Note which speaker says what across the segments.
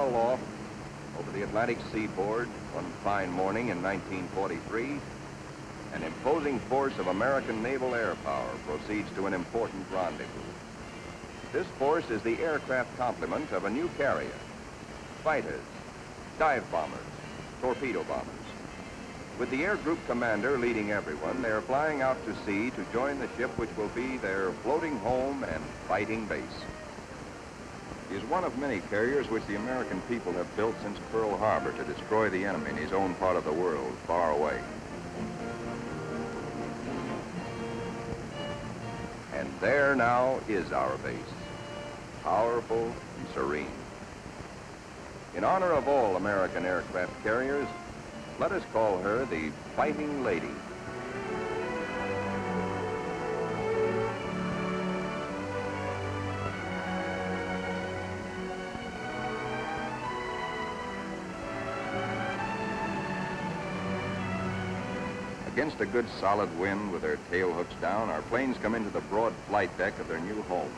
Speaker 1: well aloft over the Atlantic seaboard one fine morning in 1943, an imposing force of American naval air power proceeds to an important rendezvous. This force is the aircraft complement of a new carrier: fighters, dive bombers, torpedo bombers. With the air group commander leading everyone, they are flying out to sea to join the ship which will be their floating home and fighting base. He is one of many carriers which the American people have built since Pearl Harbor to destroy the enemy in his own part of the world, far away. And there now is our base, powerful and serene. In honor of all American aircraft carriers, let us call her the Fighting Lady. Against a good solid wind with their tail hooks down, our planes come into the broad flight deck of their new home.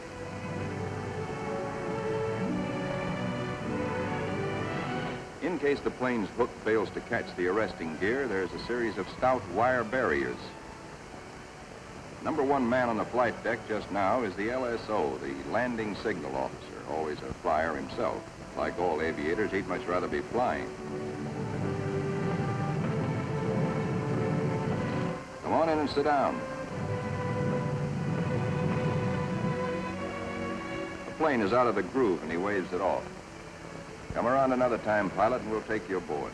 Speaker 1: In case the plane's hook fails to catch the arresting gear, there's a series of stout wire barriers. Number one man on the flight deck just now is the LSO, the landing signal officer, always a flyer himself. Like all aviators, he'd much rather be flying. Come on in and sit down. The plane is out of the groove and he waves it off. Come around another time, pilot, and we'll take you aboard.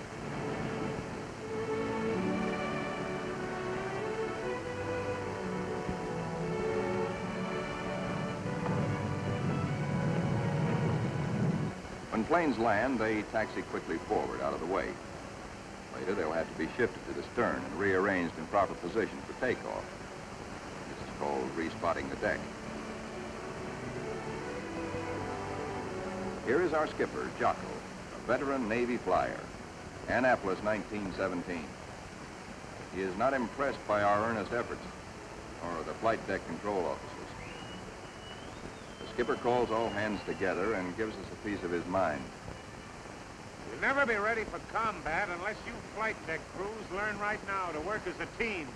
Speaker 1: When planes land, they taxi quickly forward, out of the way. Later, they'll have to be shifted to the stern and rearranged in proper position for takeoff. This is called respotting the deck. Here is our skipper, Jocko, a veteran Navy flyer, Annapolis, 1917. He is not impressed by our earnest efforts, or the flight deck control officers. The skipper calls all hands together and gives us a piece of his mind.
Speaker 2: You'll never be ready for combat unless you flight deck crews learn right now to work as a team.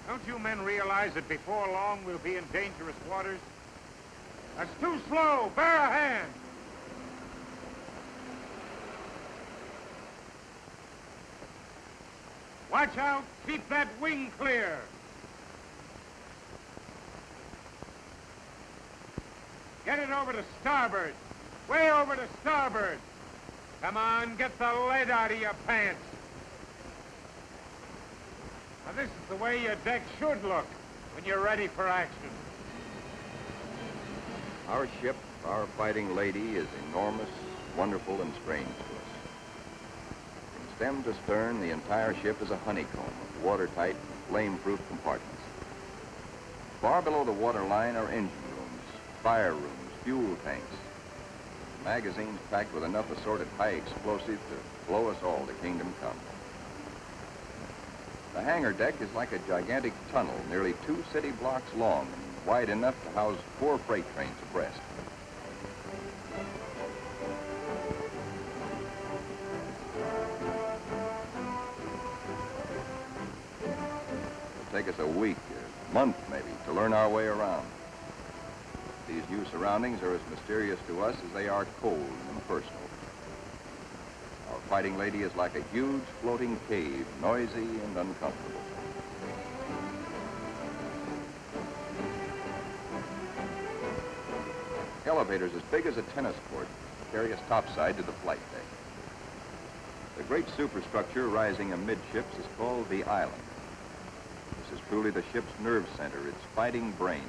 Speaker 2: Don't you men realize that before long we'll be in dangerous waters? That's too slow. Bear a hand. Watch out. Keep that wing clear. Get it over to starboard. Way over to starboard. Come on, get the lead out of your pants. Now, this is the way your deck should look when you're ready for action.
Speaker 1: Our ship, our Fighting Lady, is enormous, wonderful, and strange to us. From stem to stern, the entire ship is a honeycomb of watertight, flame-proof compartments. Far below the waterline are engine rooms, fire rooms, fuel tanks, magazines packed with enough assorted high explosives to blow us all to kingdom come. The hangar deck is like a gigantic tunnel, nearly 2 city blocks long and wide enough to house 4 freight trains abreast. It'll take us a week, a month maybe, to learn our way around. These new surroundings are as mysterious to us as they are cold and impersonal. Our Fighting Lady is like a huge floating cave, noisy and uncomfortable. Elevators as big as a tennis court carry us topside to the flight deck. The great superstructure rising amidships is called the island. This is truly the ship's nerve center, its fighting brain.